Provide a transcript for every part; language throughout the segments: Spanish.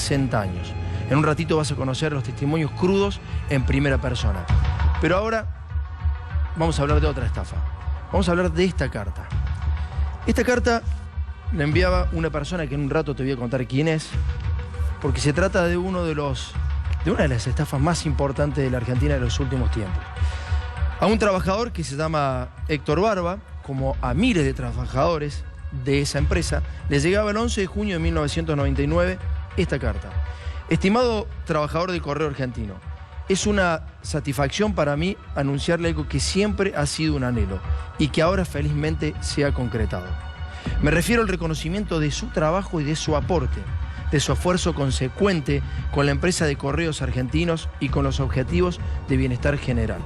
60 años. En un ratito vas a conocer los testimonios crudos en primera persona. Pero ahora vamos a hablar de otra estafa. Vamos a hablar de esta carta. Esta carta la enviaba una persona que en un rato te voy a contar quién es, porque se trata de una de las estafas más importantes de la Argentina de los últimos tiempos. A un trabajador que se llama Héctor Barba, como a miles de trabajadores de esa empresa, le llegaba el 11 de junio de 1999 esta carta. Estimado trabajador del Correo Argentino, es una satisfacción para mí anunciarle algo que siempre ha sido un anhelo y que ahora felizmente se ha concretado. Me refiero al reconocimiento de su trabajo y de su aporte, de su esfuerzo consecuente con la empresa de Correos Argentinos y con los objetivos de bienestar general.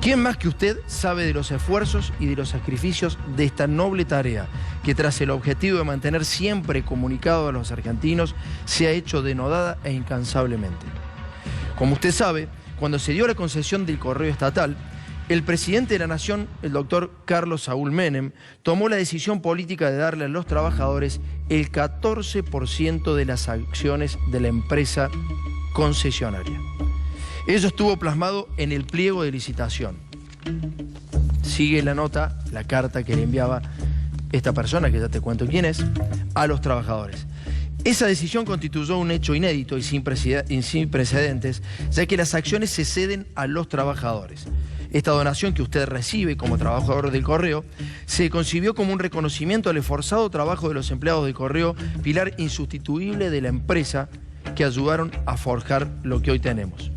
¿Quién más que usted sabe de los esfuerzos y de los sacrificios de esta noble tarea que, tras el objetivo de mantener siempre comunicado a los argentinos, se ha hecho denodada e incansablemente? Como usted sabe, cuando se dio la concesión del correo estatal, el presidente de la Nación, el doctor Carlos Saúl Menem, tomó la decisión política de darle a los trabajadores el 14% de las acciones de la empresa concesionaria. Eso estuvo plasmado en el pliego de licitación. Sigue la nota, la carta que le enviaba esta persona, que ya te cuento quién es, a los trabajadores. Esa decisión constituyó un hecho inédito y sin precedentes, ya que las acciones se ceden a los trabajadores. Esta donación que usted recibe como trabajador del Correo se concibió como un reconocimiento al esforzado trabajo de los empleados del Correo, pilar insustituible de la empresa que ayudaron a forjar lo que hoy tenemos.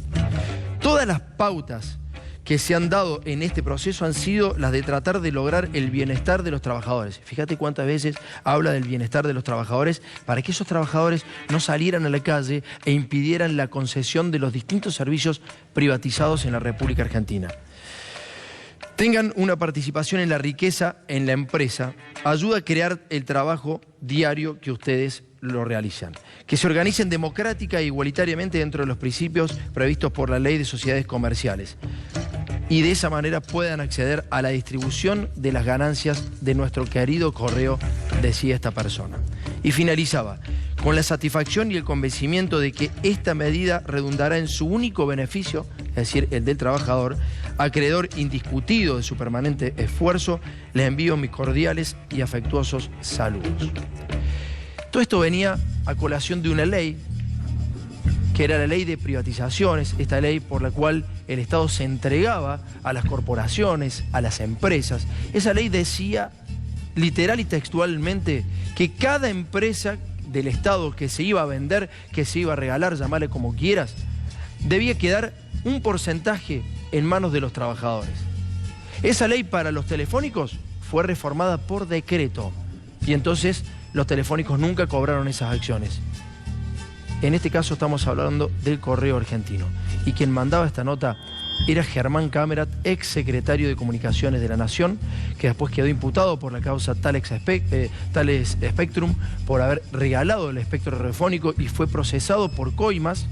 Todas las pautas que se han dado en este proceso han sido las de tratar de lograr el bienestar de los trabajadores. Fíjate cuántas veces habla del bienestar de los trabajadores para que esos trabajadores no salieran a la calle e impidieran la concesión de los distintos servicios privatizados en la República Argentina. Tengan una participación en la riqueza en la empresa, ayuda a crear el trabajo diario que ustedes lo realizan. Que se organicen democrática e igualitariamente dentro de los principios previstos por la Ley de Sociedades Comerciales. Y de esa manera puedan acceder a la distribución de las ganancias de nuestro querido Correo, decía esta persona. Y finalizaba, con la satisfacción y el convencimiento de que esta medida redundará en su único beneficio, es decir, el del trabajador, acreedor indiscutido de su permanente esfuerzo, les envío mis cordiales y afectuosos saludos. Todo esto venía a colación de una ley, que era la ley de privatizaciones, esta ley por la cual el Estado se entregaba a las corporaciones, a las empresas. Esa ley decía literal y textualmente que cada empresa del Estado que se iba a vender, que se iba a regalar, llamarle como quieras, debía quedar un porcentaje en manos de los trabajadores. Esa ley para los telefónicos fue reformada por decreto y entonces los telefónicos nunca cobraron esas acciones. En este caso estamos hablando del Correo Argentino. Y quien mandaba esta nota era Germán Camerat, ex secretario de Comunicaciones de la Nación, que después quedó imputado por la causa Thales Spectrum por haber regalado el espectro radiofónico y fue procesado por coimas,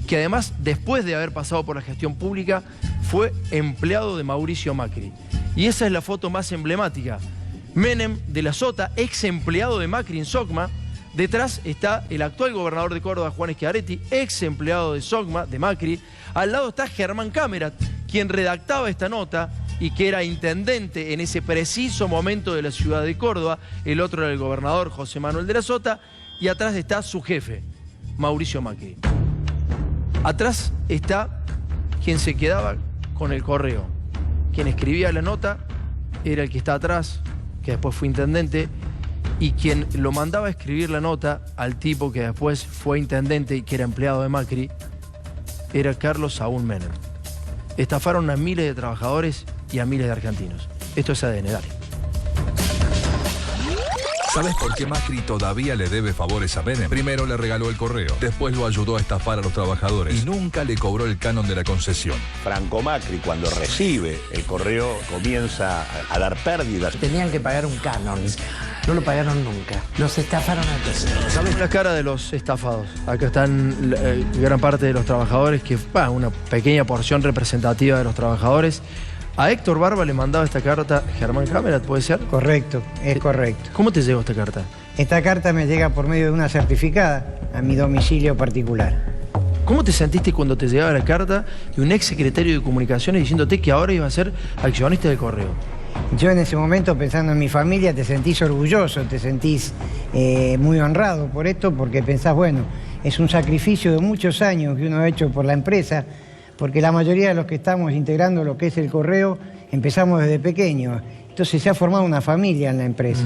que además, después de haber pasado por la gestión pública, fue empleado de Mauricio Macri. Y esa es la foto más emblemática. Menem de la Sota, ex empleado de Macri en Socma. Detrás está el actual gobernador de Córdoba, Juan Schiaretti, ex empleado de Socma, de Macri. Al lado está Germán Camerat, quien redactaba esta nota y que era intendente en ese preciso momento de la ciudad de Córdoba. El otro era el gobernador José Manuel de la Sota. Y atrás está su jefe, Mauricio Macri. Atrás está quien se quedaba con el Correo. Quien escribía la nota era el que está atrás, que después fue intendente, y quien lo mandaba a escribir la nota al tipo que después fue intendente y que era empleado de Macri, era Carlos Saúl Menem. Estafaron a miles de trabajadores y a miles de argentinos. Esto es ADN, dale. ¿Sabes por qué Macri todavía le debe favores a Menem? Primero le regaló el Correo, después lo ayudó a estafar a los trabajadores y nunca le cobró el canon de la concesión. Franco Macri, cuando recibe el Correo, comienza a dar pérdidas. Tenían que pagar un canon. No lo pagaron nunca. Los estafaron a todos. ¿Sabes la cara de los estafados? Acá están gran parte de los trabajadores, que una pequeña porción representativa de los trabajadores. A Héctor Barba le mandaba esta carta Germán Camerat, ¿puede ser? Correcto, es correcto. ¿Cómo te llegó esta carta? Esta carta me llega por medio de una certificada a mi domicilio particular. ¿Cómo te sentiste cuando te llegaba la carta de un ex secretario de Comunicaciones diciéndote que ahora iba a ser accionista del Correo? Yo en ese momento, pensando en mi familia, te sentís orgulloso, te sentís muy honrado por esto, porque pensás, bueno, es un sacrificio de muchos años que uno ha hecho por la empresa, porque la mayoría de los que estamos integrando lo que es el Correo, empezamos desde pequeños. Entonces se ha formado una familia en la empresa.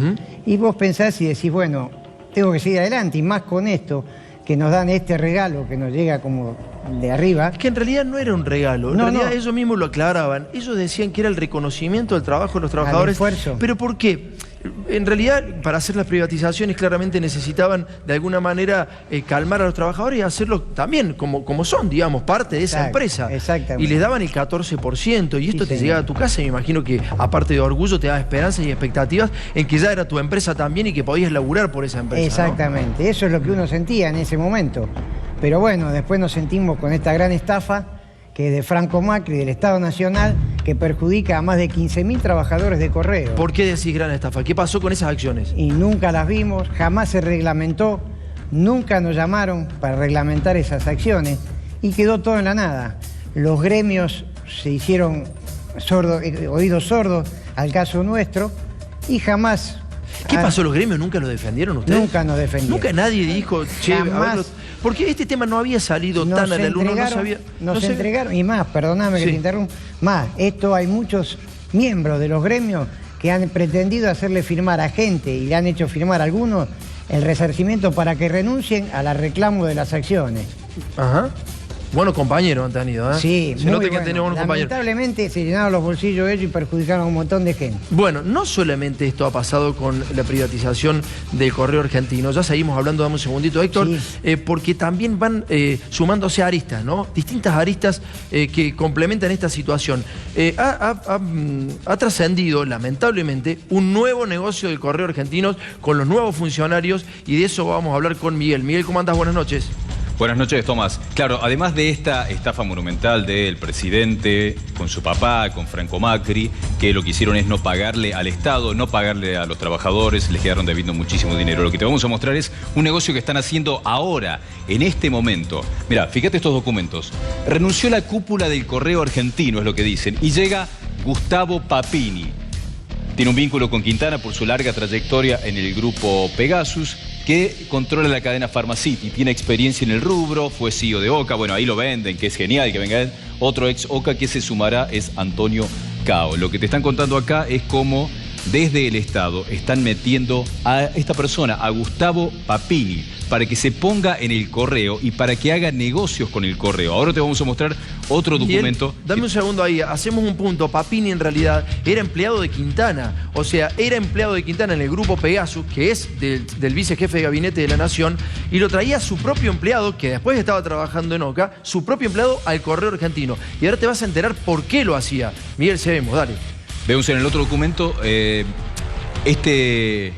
Y vos pensás y decís, bueno, tengo que seguir adelante, y más con esto, que nos dan este regalo que nos llega como de arriba. Es que en realidad no era un regalo, en realidad ellos mismos lo aclaraban. Ellos decían que era el reconocimiento del trabajo de los trabajadores. Al esfuerzo. ¿Pero por qué? En realidad, para hacer las privatizaciones claramente necesitaban de alguna manera calmar a los trabajadores y hacerlo también como son, digamos, parte de esa empresa. Exactamente. Y les daban el 14%, y esto te llegaba a tu casa, y me imagino que aparte de orgullo te daba esperanzas y expectativas en que ya era tu empresa también y que podías laburar por esa empresa. Exactamente, ¿no? Eso es lo que uno sentía en ese momento. Pero bueno, después nos sentimos con esta gran estafa que es de Franco Macri, del Estado Nacional, que perjudica a más de 15.000 trabajadores de Correo. ¿Por qué decís gran estafa? ¿Qué pasó con esas acciones? Y nunca las vimos, jamás se reglamentó, nunca nos llamaron para reglamentar esas acciones y quedó todo en la nada. Los gremios se hicieron oídos sordos al caso nuestro y jamás... ¿Qué pasó? ¿Los gremios nunca lo defendieron ustedes? Nunca nos defendieron. Nunca nadie dijo, che, Jamás. porque este tema no había salido tan a la luz, no sabía. Nos entregaron, y más, perdóname que te interrumpa, más, esto hay muchos miembros de los gremios que han pretendido hacerle firmar a gente y le han hecho firmar a algunos el resarcimiento para que renuncien a la reclamo de las acciones. Ajá. Buenos compañeros han tenido, ¿eh? Sí, se nota que han tenido buenos compañeros. Lamentablemente se llenaron los bolsillos ellos y perjudicaron a un montón de gente. Bueno, no solamente esto ha pasado con la privatización del Correo Argentino, ya seguimos hablando, dame un segundito, Héctor, porque también van sumándose aristas, ¿no? Distintas aristas que complementan esta situación. Ha trascendido, lamentablemente, un nuevo negocio del Correo Argentino con los nuevos funcionarios, y de eso vamos a hablar con Miguel. Miguel, ¿cómo andás? Buenas noches. Buenas noches, Tomás. Claro, además de esta estafa monumental del presidente con su papá, con Franco Macri, que lo que hicieron es no pagarle al Estado, no pagarle a los trabajadores, les quedaron debiendo muchísimo dinero. Lo que te vamos a mostrar es un negocio que están haciendo ahora, en este momento. Mira, fíjate estos documentos. Renunció la cúpula del Correo Argentino, es lo que dicen, y llega Gustavo Papini. Tiene un vínculo con Quintana por su larga trayectoria en el grupo Pegasus, que controla la cadena Pharmacity, tiene experiencia en el rubro, fue CEO de Oca, bueno, ahí lo venden, que es genial que venga él. Otro ex Oca que se sumará es Antonio Cao. Lo que te están contando acá es cómo desde el Estado están metiendo a esta persona, a Gustavo Papini, para que se ponga en el Correo y para que haga negocios con el Correo. Ahora te vamos a mostrar otro documento. Dame un segundo ahí, hacemos un punto. Papini en realidad era empleado de Quintana, o sea, era empleado de Quintana en el grupo Pegasus, que es del vicejefe de gabinete de la Nación, y lo traía su propio empleado, que después estaba trabajando en Oca, su propio empleado al Correo Argentino. Y ahora te vas a enterar por qué lo hacía. Miguel, seguimos, dale. Vemos en el otro documento este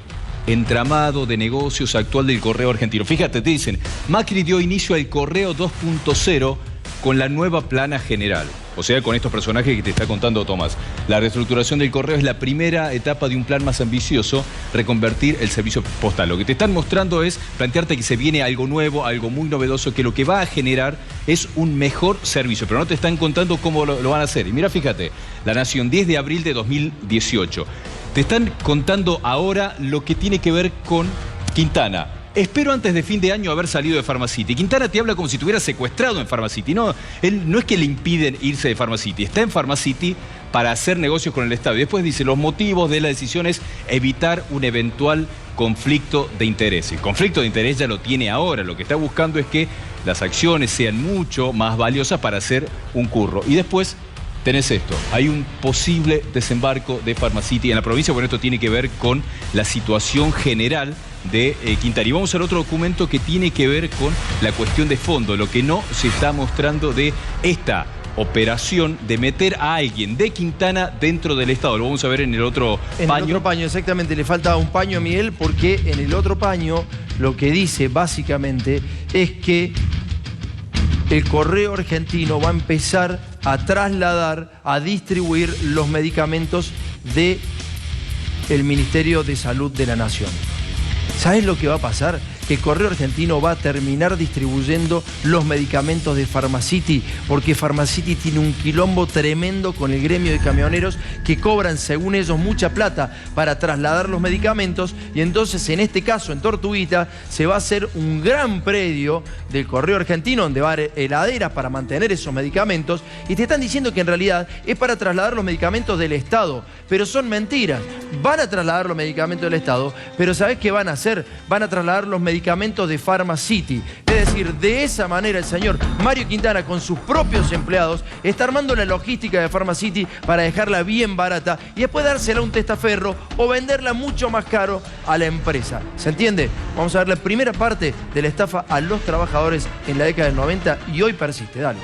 entramado de negocios actual del Correo Argentino. Fíjate, te dicen, Macri dio inicio al Correo 2.0 con la nueva plana general. O sea, con estos personajes que te está contando Tomás. La reestructuración del Correo es la primera etapa de un plan más ambicioso, reconvertir el servicio postal. Lo que te están mostrando es plantearte que se viene algo nuevo, algo muy novedoso, que lo que va a generar es un mejor servicio. Pero no te están contando cómo lo van a hacer. Y mira, fíjate, La Nación, 10 de abril de 2018. Te están contando ahora lo que tiene que ver con Quintana. Espero antes de fin de año haber salido de Pharmacity. Quintana te habla como si estuviera secuestrado en Pharmacity. No, él no es que le impiden irse de Pharmacity. Está en Pharmacity para hacer negocios con el Estado. Y después dice, los motivos de la decisión es evitar un eventual conflicto de interés. El conflicto de interés ya lo tiene ahora. Lo que está buscando es que las acciones sean mucho más valiosas para hacer un curro. Y después tenés esto, hay un posible desembarco de Pharmacity en la provincia. Bueno, esto tiene que ver con la situación general de Quintana. Y vamos al otro documento que tiene que ver con la cuestión de fondo, lo que no se está mostrando de esta operación de meter a alguien de Quintana dentro del Estado. Lo vamos a ver en el otro paño. En el otro paño, exactamente. Le falta un paño a Miguel, porque en el otro paño lo que dice básicamente es que el Correo Argentino va a empezar a trasladar, a distribuir los medicamentos del Ministerio de Salud de la Nación. ¿Sabés lo que va a pasar? Que Correo Argentino va a terminar distribuyendo los medicamentos de Pharmacity, porque Pharmacity tiene un quilombo tremendo con el gremio de camioneros que cobran, según ellos, mucha plata para trasladar los medicamentos, y entonces en este caso, en Tortuguita, se va a hacer un gran predio del Correo Argentino donde va a haber heladeras para mantener esos medicamentos, y te están diciendo que en realidad es para trasladar los medicamentos del Estado, pero son mentiras. Van a trasladar los medicamentos del Estado, pero ¿sabés qué van a hacer? Van a trasladar los medicamentos de Pharmacity. Es decir, de esa manera el señor Mario Quintana, con sus propios empleados, está armando la logística de Pharmacity para dejarla bien barata y después dársela a un testaferro o venderla mucho más caro a la empresa. ¿Se entiende? Vamos a ver la primera parte de la estafa a los trabajadores en la década del 90 y hoy persiste. Dale.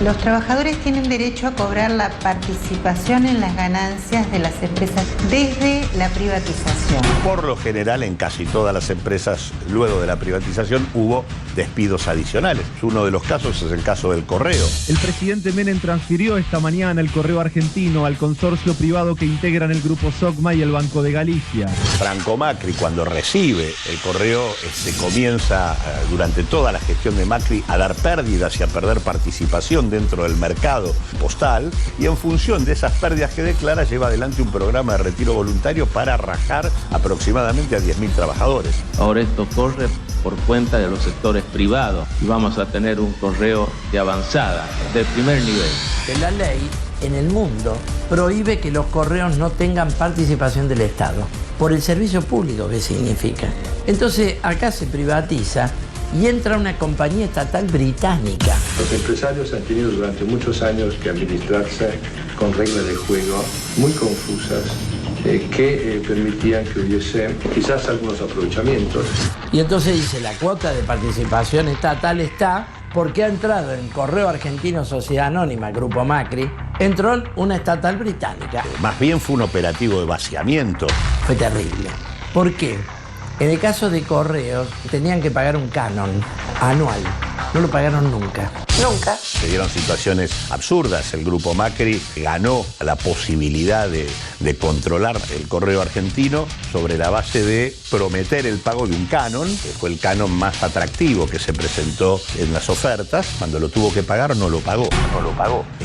Los trabajadores tienen derecho a cobrar la participación en las ganancias de las empresas desde la privatización. Por lo general, en casi todas las empresas, luego de la privatización, hubo despidos adicionales. Uno de los casos es el caso del Correo. El presidente Menem transfirió esta mañana el Correo Argentino al consorcio privado que integran el Grupo Sogma y el Banco de Galicia. Franco Macri, cuando recibe el Correo, comienza durante toda la gestión de Macri a dar pérdidas y a perder participación dentro del mercado postal, y en función de esas pérdidas que declara, lleva adelante un programa de retiro voluntario para rajar aproximadamente a 10.000 trabajadores. Ahora esto corre por cuenta de los sectores privados y vamos a tener un correo de avanzada, de primer nivel. La ley en el mundo prohíbe que los correos no tengan participación del Estado, por el servicio público que significa. Entonces acá se privatiza y entra una compañía estatal británica. Los empresarios han tenido durante muchos años que administrarse con reglas de juego muy confusas que permitían que hubiese quizás algunos aprovechamientos. Y entonces dice, la cuota de participación estatal está porque ha entrado en Correo Argentino Sociedad Anónima, Grupo Macri, entró una estatal británica. Más bien fue un operativo de vaciamiento. Fue terrible. ¿Por qué? En el caso de Correos, tenían que pagar un canon anual. No lo pagaron nunca. Nunca. Se dieron situaciones absurdas. El Grupo Macri ganó la posibilidad de controlar el Correo Argentino sobre la base de prometer el pago de un canon, que fue el canon más atractivo que se presentó en las ofertas. Cuando lo tuvo que pagar, no lo pagó.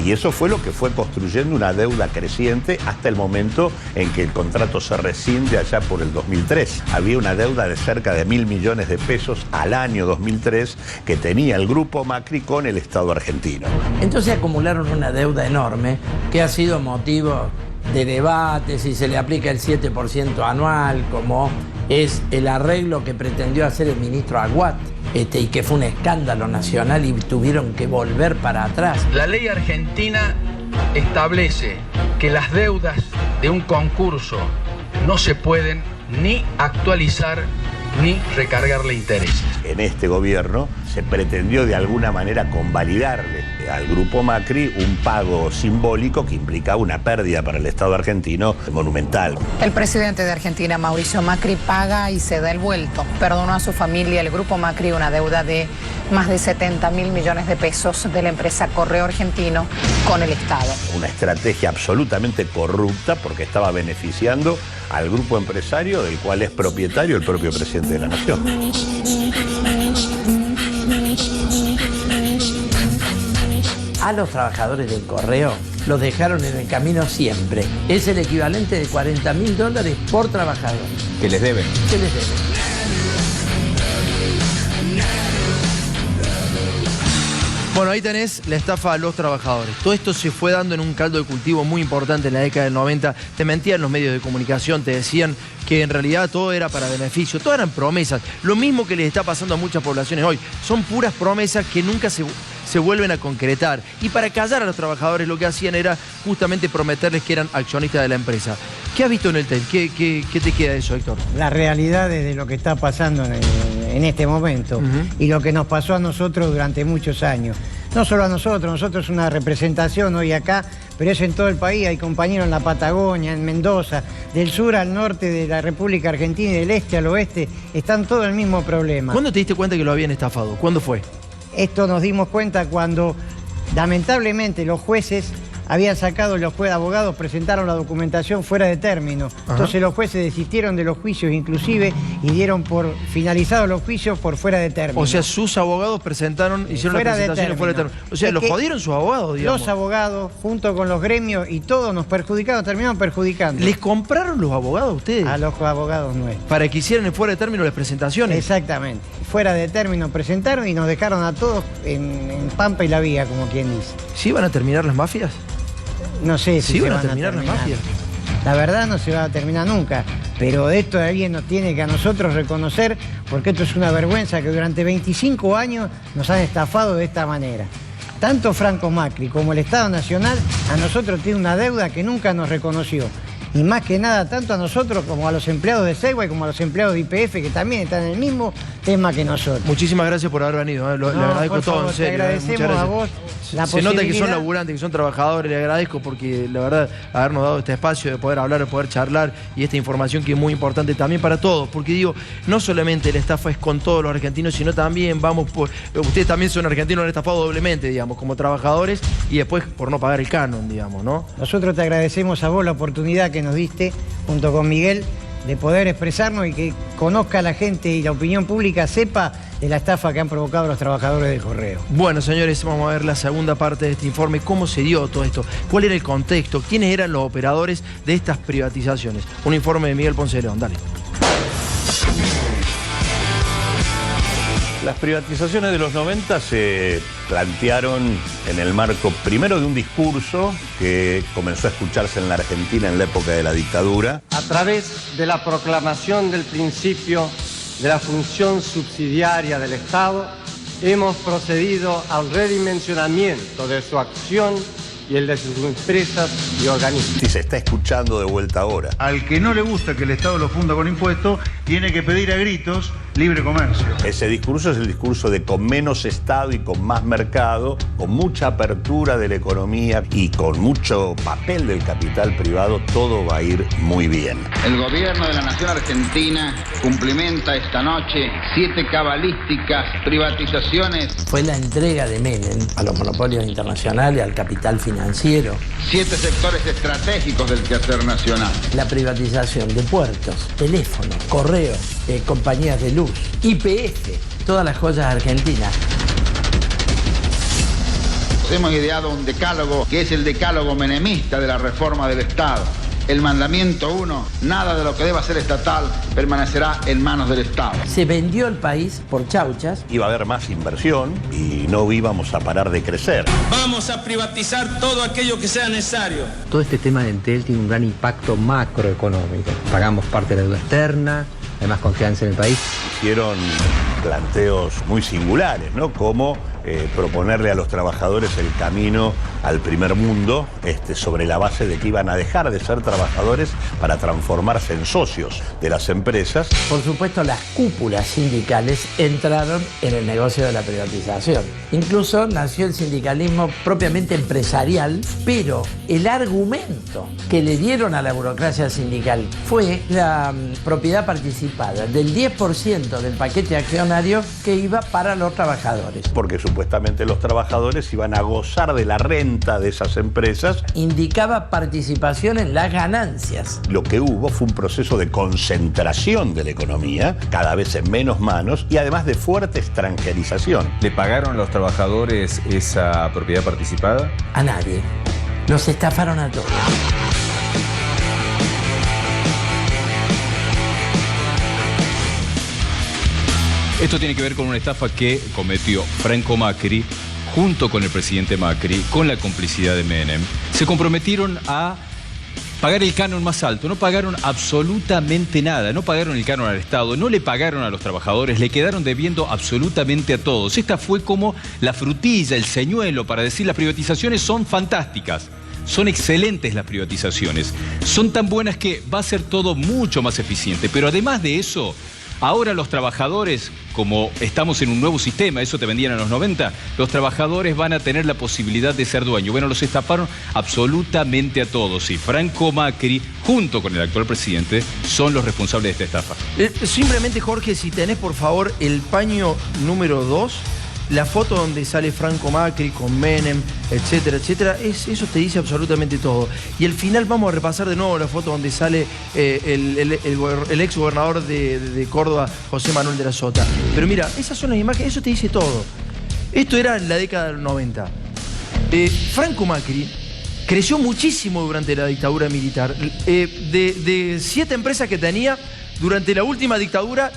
Y eso fue lo que fue construyendo una deuda creciente hasta el momento en que el contrato se rescinde allá por el 2003. Había una deuda de cerca de 1.000 millones de pesos al año 2003 que tenía el Grupo Macri con el Estado argentino. Entonces acumularon una deuda enorme que ha sido motivo de debate si se le aplica el 7% anual, como es el arreglo que pretendió hacer el ministro Aguat, y que fue un escándalo nacional y tuvieron que volver para atrás. La ley argentina establece que las deudas de un concurso no se pueden ni actualizar ni recargarle intereses. En este gobierno se pretendió de alguna manera convalidarle al Grupo Macri un pago simbólico que implicaba una pérdida para el Estado argentino monumental. El presidente de Argentina, Mauricio Macri, paga y se da el vuelto. Perdonó a su familia, el Grupo Macri, una deuda de más de 70.000 millones de pesos de la empresa Correo Argentino con el Estado. Una estrategia absolutamente corrupta porque estaba beneficiando al grupo empresario del cual es propietario el propio presidente de la Nación. A los trabajadores del Correo los dejaron en el camino siempre. Es el equivalente de $40.000 por trabajador. ¿Que les deben? ¿Qué les deben? Bueno, ahí tenés la estafa a los trabajadores. Todo esto se fue dando en un caldo de cultivo muy importante en la década del 90. Te mentían los medios de comunicación, te decían que en realidad todo era para beneficio, todo eran promesas. Lo mismo que les está pasando a muchas poblaciones hoy. Son puras promesas que nunca se vuelven a concretar. Y para callar a los trabajadores lo que hacían era justamente prometerles que eran accionistas de la empresa. ¿Qué has visto en el TEL? ¿Qué te queda de eso, Héctor? Las realidades de lo que está pasando en este momento y lo que nos pasó a nosotros durante muchos años. No solo a nosotros es una representación hoy acá, pero es en todo el país. Hay compañeros en la Patagonia, en Mendoza, del sur al norte de la República Argentina y del este al oeste, están todo el mismo problema. ¿Cuándo te diste cuenta que lo habían estafado? ¿Cuándo fue? Esto nos dimos cuenta cuando, lamentablemente, los jueces habían sacado los abogados, presentaron la documentación fuera de término. Entonces los jueces desistieron de los juicios inclusive y dieron por finalizados los juicios por fuera de término. O sea, sus abogados hicieron las presentaciones fuera de término. O sea, los jodieron sus abogados, digamos. Los abogados, junto con los gremios y todos nos perjudicaron, terminaron perjudicando. ¿Les compraron los abogados a ustedes? A los abogados nuestros. Para que hicieran en fuera de término las presentaciones. Exactamente. Fuera de término presentaron y nos dejaron a todos en Pampa y la Vía, como quien dice. ¿Sí van a terminar las mafias? No sé si ¿Sí se van a terminar las mafias? La verdad no se va a terminar nunca, pero de esto alguien nos tiene que a nosotros reconocer, porque esto es una vergüenza que durante 25 años nos han estafado de esta manera. Tanto Franco Macri como el Estado Nacional a nosotros tiene una deuda que nunca nos reconoció. Y más que nada, tanto a nosotros como a los empleados de Segway, como a los empleados de YPF, que también están en el mismo tema que nosotros. Muchísimas gracias por haber venido. Le agradezco todo, en serio. Te agradecemos a vos la Se nota que son posibilidad. laburantes, que son trabajadores. Le agradezco porque, la verdad, habernos dado este espacio de poder hablar, de poder charlar y esta información que es muy importante también para todos. Porque digo, no solamente la estafa es con todos los argentinos, sino también vamos por... Ustedes también son argentinos, han estafado doblemente, digamos, como trabajadores y después por no pagar el canon, digamos, ¿no? Nosotros te agradecemos a vos la oportunidad que nos diste, junto con Miguel, de poder expresarnos y que conozca la gente y la opinión pública sepa de la estafa que han provocado los trabajadores del correo. Bueno, señores, vamos a ver la segunda parte de este informe. ¿Cómo se dio todo esto? ¿Cuál era el contexto? ¿Quiénes eran los operadores de estas privatizaciones? Un informe de Miguel Ponce de León. Dale. Las privatizaciones de los 90 se plantearon en el marco primero de un discurso que comenzó a escucharse en la Argentina en la época de la dictadura. A través de la proclamación del principio de la función subsidiaria del Estado, hemos procedido al redimensionamiento de su acción y el de sus empresas y organismos. Y se está escuchando de vuelta ahora. Al que no le gusta que el Estado lo funda con impuestos, tiene que pedir a gritos libre comercio. Ese discurso es el discurso de con menos Estado y con más mercado, con mucha apertura de la economía y con mucho papel del capital privado, todo va a ir muy bien. El gobierno de la Nación Argentina cumplimenta esta noche 7 cabalísticas privatizaciones. Fue la entrega de Menem a los monopolios internacionales, al capital financiero. 7 sectores estratégicos del quehacer nacional. La privatización de puertos, teléfonos, correos, compañías de luz, YPF, todas las joyas argentinas. Hemos ideado un decálogo que es el decálogo menemista de la reforma del Estado. El mandamiento 1, nada de lo que deba ser estatal permanecerá en manos del Estado. Se vendió el país por chauchas. Iba a haber más inversión y no íbamos a parar de crecer. Vamos a privatizar todo aquello que sea necesario. Todo este tema de Entel tiene un gran impacto macroeconómico. Pagamos parte de la deuda externa, hay más confianza en el país. Hicieron planteos muy singulares, ¿no? Como proponerle a los trabajadores el camino al primer mundo, sobre la base de que iban a dejar de ser trabajadores para transformarse en socios de las empresas. Por supuesto, las cúpulas sindicales entraron en el negocio de la privatización. Incluso nació el sindicalismo propiamente empresarial, pero el argumento que le dieron a la burocracia sindical fue la propiedad participada del 10% del paquete accionario que iba para los trabajadores. Porque supuestamente los trabajadores iban a gozar de la renta de esas empresas. Indicaba participación en las ganancias. Lo que hubo fue un proceso de concentración de la economía, cada vez en menos manos y además de fuerte extranjerización. ¿Le pagaron a los trabajadores esa propiedad participada? A nadie. Los estafaron a todos. Esto tiene que ver con una estafa que cometió Franco Macri junto con el presidente Macri, con la complicidad de Menem. Se comprometieron a pagar el canon más alto, no pagaron absolutamente nada, no pagaron el canon al Estado, no le pagaron a los trabajadores, le quedaron debiendo absolutamente a todos. Esta fue como la frutilla, el señuelo para decir las privatizaciones son fantásticas. Son excelentes las privatizaciones, son tan buenas que va a ser todo mucho más eficiente, pero además de eso, ahora los trabajadores, como estamos en un nuevo sistema, eso te vendían en los 90, los trabajadores van a tener la posibilidad de ser dueños. Bueno, los estafaron absolutamente a todos y Franco Macri, junto con el actual presidente, son los responsables de esta estafa. Simplemente, Jorge, si tenés por favor el paño número 2, la foto donde sale Franco Macri con Menem, etcétera, etcétera, eso te dice absolutamente todo. Y al final vamos a repasar de nuevo la foto donde sale el ex gobernador de Córdoba, José Manuel de la Sota. Pero mira, esas son las imágenes, eso te dice todo. Esto era en la década del 90. Franco Macri creció muchísimo durante la dictadura militar. De 7 empresas que tenía, durante la última dictadura,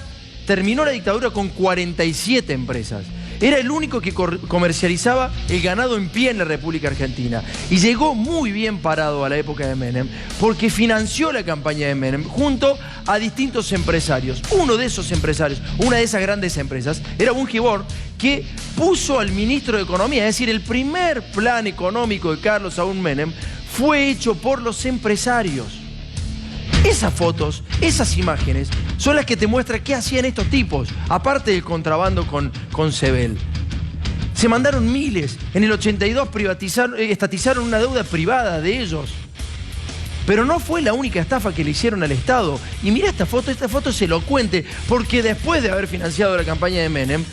terminó la dictadura con 47 empresas. Era el único que comercializaba el ganado en pie en la República Argentina. Y llegó muy bien parado a la época de Menem, porque financió la campaña de Menem junto a distintos empresarios. Uno de esos empresarios, una de esas grandes empresas, era Bungibor, que puso al ministro de Economía, es decir, el primer plan económico de Carlos Saúl Menem fue hecho por los empresarios. Esas fotos, esas imágenes, son las que te muestran qué hacían estos tipos, aparte del contrabando con Sebel. Se mandaron miles. En el 82 estatizaron una deuda privada de ellos. Pero no fue la única estafa que le hicieron al Estado. Y mira esta foto es elocuente, porque después de haber financiado la campaña de Menem,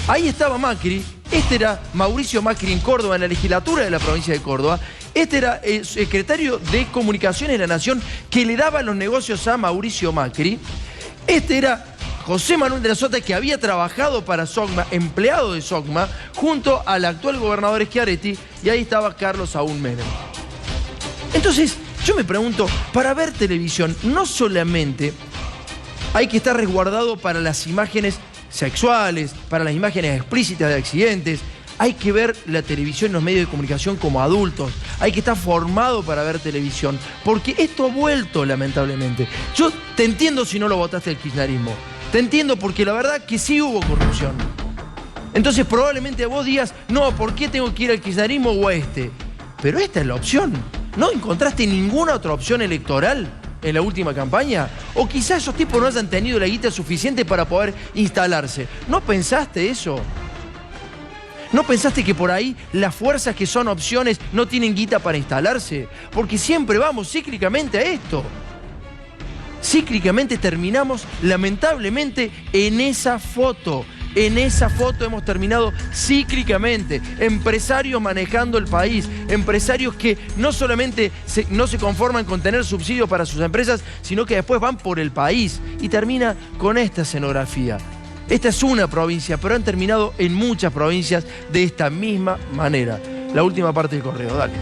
ahí estaba Macri, este era Mauricio Macri en Córdoba, en la legislatura de la provincia de Córdoba. Este era el secretario de Comunicaciones de la Nación que le daba los negocios a Mauricio Macri. Este era José Manuel de la Sota, que había trabajado para Sogma, empleado de Sogma, junto al actual gobernador Schiaretti, y ahí estaba Carlos Saúl Menem. Entonces, yo me pregunto, para ver televisión, no solamente hay que estar resguardado para las imágenes sexuales, para las imágenes explícitas de accidentes, hay que ver la televisión en los medios de comunicación como adultos. Hay que estar formado para ver televisión. Porque esto ha vuelto, lamentablemente. Yo te entiendo si no lo votaste al kirchnerismo. Te entiendo porque la verdad que sí hubo corrupción. Entonces probablemente vos digas, no, ¿por qué tengo que ir al kirchnerismo o a este? Pero esta es la opción. ¿No encontraste ninguna otra opción electoral en la última campaña? O quizás esos tipos no hayan tenido la guita suficiente para poder instalarse. ¿No pensaste eso? ¿No pensaste que por ahí las fuerzas que son opciones no tienen guita para instalarse? Porque siempre vamos cíclicamente a esto. Cíclicamente terminamos, lamentablemente, en esa foto. En esa foto hemos terminado cíclicamente. Empresarios manejando el país. Empresarios que no solamente no se conforman con tener subsidios para sus empresas, sino que después van por el país. Y termina con esta escenografía. Esta es una provincia, pero han terminado en muchas provincias de esta misma manera. La última parte del correo, dale.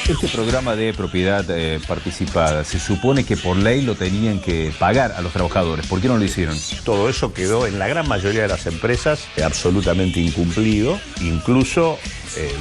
Este programa de propiedad participada, se supone que por ley lo tenían que pagar a los trabajadores. ¿Por qué no lo hicieron? Todo eso quedó en la gran mayoría de las empresas absolutamente incumplido, incluso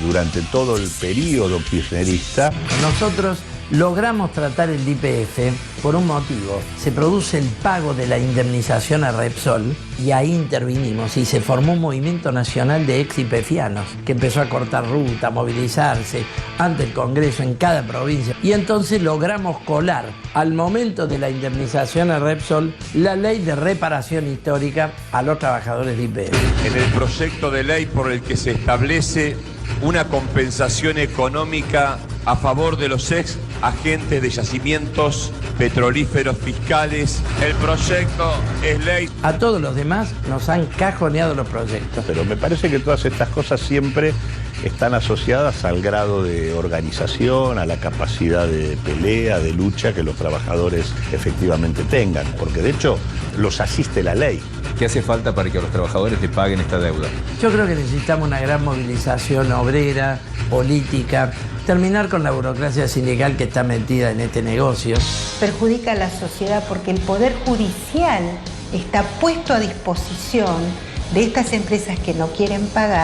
durante todo el periodo kirchnerista. Nosotros logramos tratar el YPF por un motivo. Se produce el pago de la indemnización a Repsol y ahí intervinimos y se formó un movimiento nacional de ex YPFianos que empezó a cortar ruta, a movilizarse ante el Congreso en cada provincia. Y entonces logramos colar al momento de la indemnización a Repsol la ley de reparación histórica a los trabajadores de YPF. En el proyecto de ley por el que se establece una compensación económica a favor de los ex agentes de yacimientos petrolíferos fiscales. El proyecto es ley. A todos los demás nos han cajoneado los proyectos. Pero me parece que todas estas cosas siempre están asociadas al grado de organización, a la capacidad de pelea, de lucha que los trabajadores efectivamente tengan. Porque de hecho los asiste la ley. ¿Qué hace falta para que los trabajadores te paguen esta deuda? Yo creo que necesitamos una gran movilización obrera, política, terminar con la burocracia sindical que está metida en este negocio. Perjudica a la sociedad porque el Poder Judicial está puesto a disposición de estas empresas que no quieren pagar.